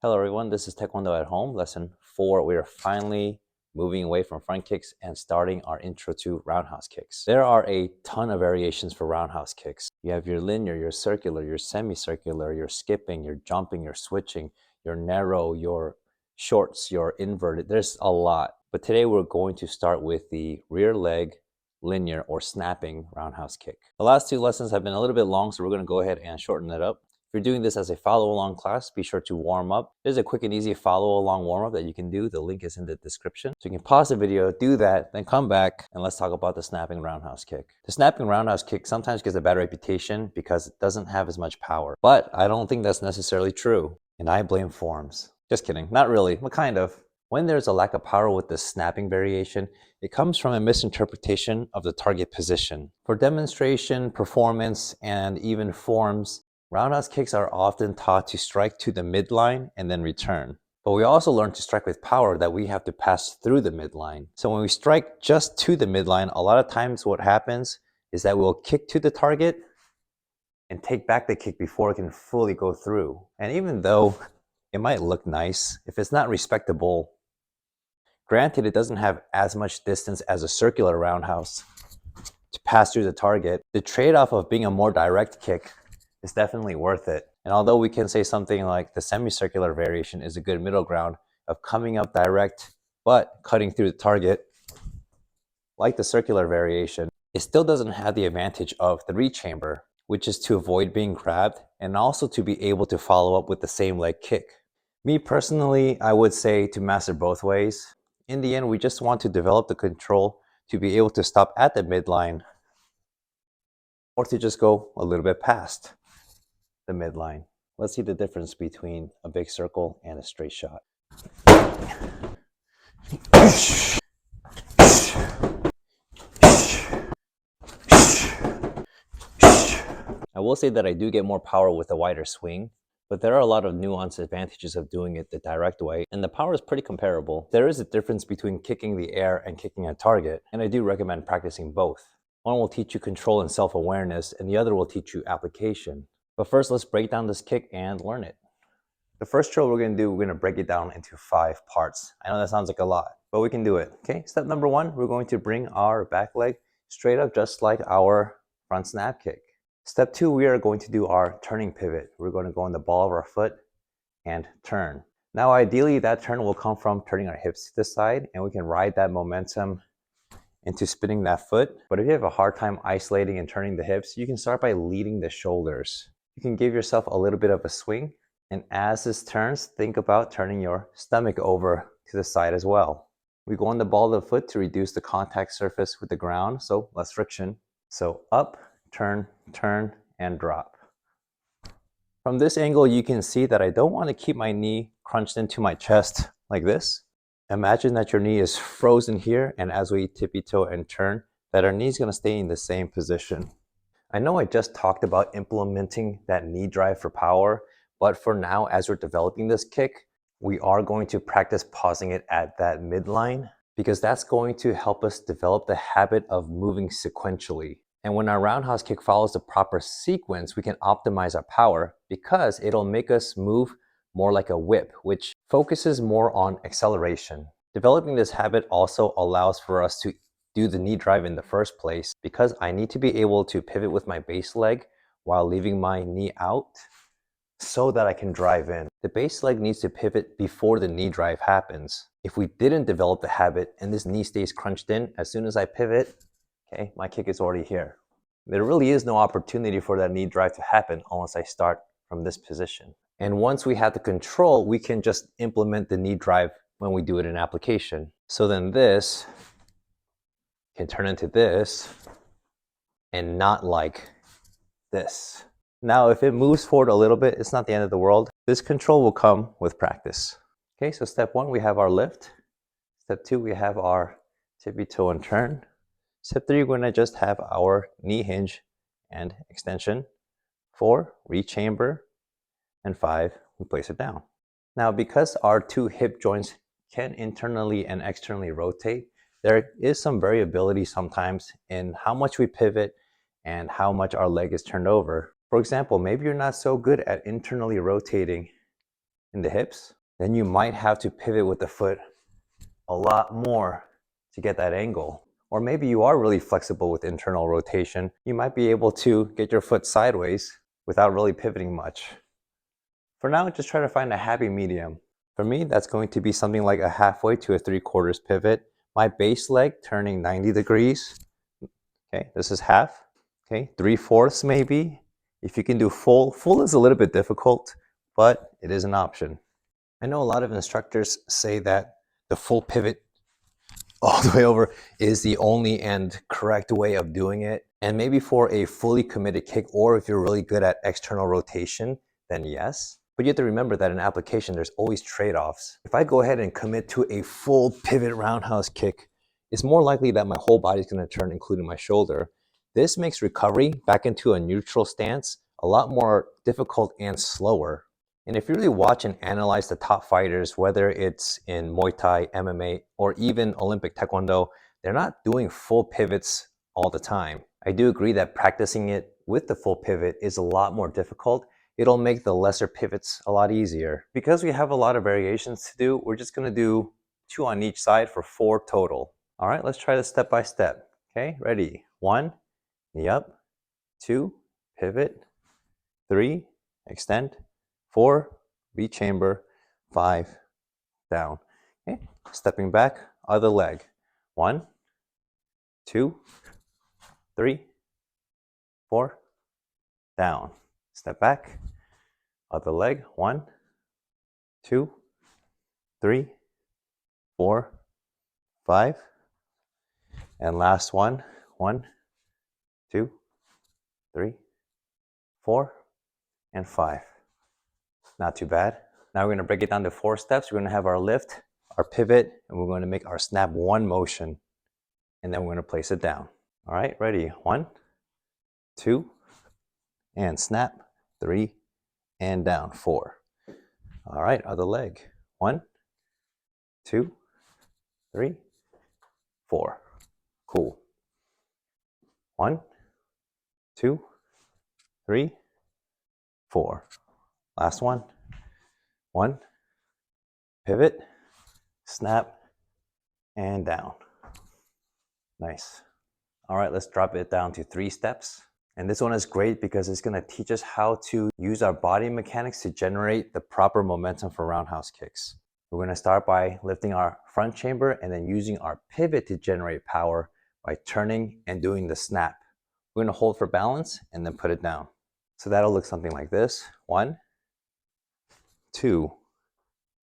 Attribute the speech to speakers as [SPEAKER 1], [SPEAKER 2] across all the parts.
[SPEAKER 1] Hello everyone, this is Taekwondo at Home, lesson 4. We are finally moving away from front kicks and starting our intro to roundhouse kicks. There are a ton of variations for roundhouse kicks. You have your linear, your circular, your semicircular, your skipping, your jumping, your switching, your narrow, your shorts, your inverted. There's a lot. But today we're going to start with the rear leg linear or snapping roundhouse kick. The last two lessons have been a little bit long, so we're going to go ahead and shorten it up. If you're doing this as a follow-along class, be sure to warm up. There's a quick and easy follow-along warm-up that you can do. The link is in the description. So you can pause the video, do that, then come back, and let's talk about the snapping roundhouse kick. The snapping roundhouse kick sometimes gets a bad reputation because it doesn't have as much power. But I don't think that's necessarily true, and I blame forms. Just kidding, not really, but kind of. When there's a lack of power with the snapping variation, it comes from a misinterpretation of the target position. For demonstration, performance, and even forms, roundhouse kicks are often taught to strike to the midline and then return. But we also learn to strike with power that we have to pass through the midline. So when we strike just to the midline, a lot of times what happens is that we'll kick to the target and take back the kick before it can fully go through. And even though it might look nice, if it's not respectable, granted, it doesn't have as much distance as a circular roundhouse to pass through the target, the trade-off of being a more direct kick is definitely worth it. And although we can say something like the semicircular variation is a good middle ground of coming up direct but cutting through the target, like the circular variation, it still doesn't have the advantage of the rechamber, which is to avoid being grabbed and also to be able to follow up with the same leg kick. Me personally, I would say to master both ways. In the end, we just want to develop the control to be able to stop at the midline or to just go a little bit past the midline. Let's see the difference between a big circle and a straight shot. I will say that I do get more power with a wider swing, but there are a lot of nuanced advantages of doing it the direct way, and the power is pretty comparable. There is a difference between kicking the air and kicking a target, and I do recommend practicing both. One will teach you control and self-awareness, and the other will teach you application. But first, let's break down this kick and learn it. The first drill we're going to do, we're going to break it down into 5 parts. I know that sounds like a lot, but we can do it. Okay, step number 1, we're going to bring our back leg straight up just like our front snap kick. Step 2, we are going to do our turning pivot. We're going to go on the ball of our foot and turn. Now, ideally, that turn will come from turning our hips to the side, and we can ride that momentum into spinning that foot. But if you have a hard time isolating and turning the hips, you can start by leading the shoulders. You can give yourself a little bit of a swing, and as this turns, think about turning your stomach over to the side as well. We go on the ball of the foot to reduce the contact surface with the ground, so less friction. So up, turn, turn, and drop. From this angle, you can see that I don't want to keep my knee crunched into my chest like this. Imagine that your knee is frozen here, and as we tippy-toe and turn, that our knee is going to stay in the same position. I know I just talked about implementing that knee drive for power, but for now, as we're developing this kick, we are going to practice pausing it at that midline because that's going to help us develop the habit of moving sequentially. And when our roundhouse kick follows the proper sequence, we can optimize our power because it'll make us move more like a whip, which focuses more on acceleration. Developing this habit also allows for us to do the knee drive in the first place because I need to be able to pivot with my base leg while leaving my knee out so that I can drive in. The base leg needs to pivot before the knee drive happens. If we didn't develop the habit and this knee stays crunched in, as soon as I pivot, okay, my kick is already here. There really is no opportunity for that knee drive to happen unless I start from this position. And once we have the control, we can just implement the knee drive when we do it in application. So then this can turn into this and not like this. Now, if it moves forward a little bit, it's not the end of the world. This control will come with practice. Okay, so step 1, we have our lift. Step 2, we have our tippy toe and turn. Step 3, we're going to just have our knee hinge and extension. 4, rechamber. And 5, we place it down. Now, because our 2 hip joints can internally and externally rotate, there is some variability sometimes in how much we pivot and how much our leg is turned over. For example, maybe you're not so good at internally rotating in the hips, then you might have to pivot with the foot a lot more to get that angle. Or maybe you are really flexible with internal rotation. You might be able to get your foot sideways without really pivoting much. For now, just try to find a happy medium. For me, that's going to be something like a halfway to a 3/4 pivot. My base leg turning 90 degrees. Okay, this is half. Okay, 3/4 maybe. If you can do full, full is a little bit difficult, but it is an option. I know a lot of instructors say that the full pivot all the way over is the only and correct way of doing it. And maybe for a fully committed kick, or if you're really good at external rotation, then yes. But you have to remember that in application, there's always trade-offs. If I go ahead and commit to a full pivot roundhouse kick, it's more likely that my whole body is going to turn, including my shoulder. This makes recovery back into a neutral stance a lot more difficult and slower. And if you really watch and analyze the top fighters, whether it's in Muay Thai, MMA, or even Olympic Taekwondo, they're not doing full pivots all the time. I do agree that practicing it with the full pivot is a lot more difficult. It'll make the lesser pivots a lot easier. Because we have a lot of variations to do, we're just gonna do 2 on each side for 4 total. All right, let's try this step by step. Okay, ready? 1, knee up, 2, pivot, 3, extend, 4, rechamber, 5, down. Okay, stepping back, other leg. 1, 2, 3, 4, down. Step back, other leg. 1, 2, 3, 4, 5. And last one. 1, 2, 3, 4, and 5. Not too bad. Now we're going to break it down to 4 steps. We're going to have our lift, our pivot, and we're going to make our snap 1 motion. And then we're going to place it down. All right, ready? 1, 2, and snap. 3, and down. 4. All right, other leg. 1, 2, 3, 4. Cool. 1, 2, 3, 4. Last one. 1, pivot, snap, and down. Nice. All right, let's drop it down to 3 steps. And this one is great because it's going to teach us how to use our body mechanics to generate the proper momentum for roundhouse kicks. We're going to start by lifting our front chamber and then using our pivot to generate power by turning and doing the snap. We're going to hold for balance and then put it down. So that'll look something like this. 1, 2,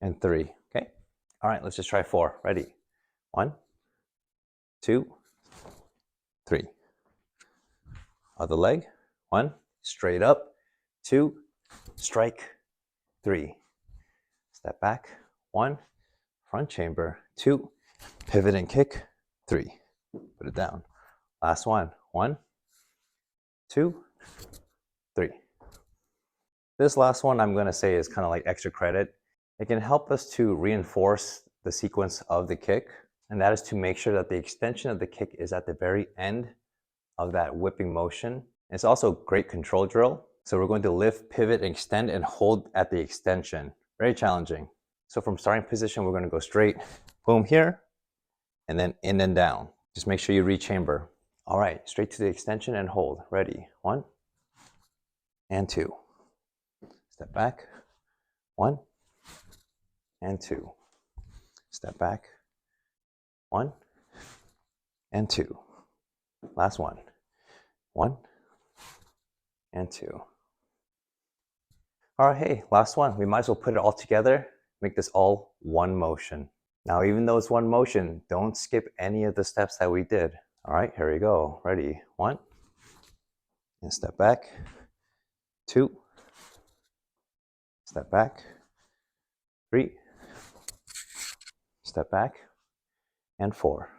[SPEAKER 1] and 3. Okay. All right, let's just try 4. Ready? 1, 2, 3. Other leg. 1, straight up. 2, strike. 3. Step back. 1, front chamber. 2, pivot and kick. 3. Put it down. Last one. 1, 2, 3. This last one I'm going to say is kind of like extra credit. It can help us to reinforce the sequence of the kick, and that is to make sure that the extension of the kick is at the very end of that whipping motion. It's also a great control drill. So we're going to lift, pivot, extend, and hold at the extension. Very challenging. So from starting position, we're going to go straight, boom here, and then in and down. Just make sure you rechamber. All right, straight to the extension and hold. Ready? 1, and 2. Step back. 1, and 2. Step back. 1, and 2. Last one. 1, and 2. All right, hey, last one. We might as well put it all together, make this all one motion. Now, even though it's one motion, don't skip any of the steps that we did. All right, here we go. Ready? 1, and step back. 2, step back. 3, step back. And 4.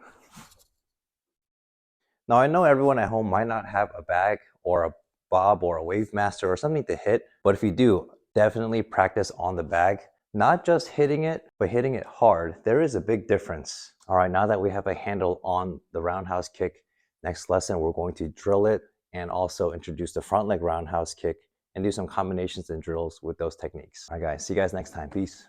[SPEAKER 1] Now, I know everyone at home might not have a bag or a bob or a wave master or something to hit, but if you do, definitely practice on the bag. Not just hitting it, but hitting it hard. There is a big difference. All right, now that we have a handle on the roundhouse kick, next lesson we're going to drill it and also introduce the front leg roundhouse kick and do some combinations and drills with those techniques. All right, guys, see you guys next time. Peace.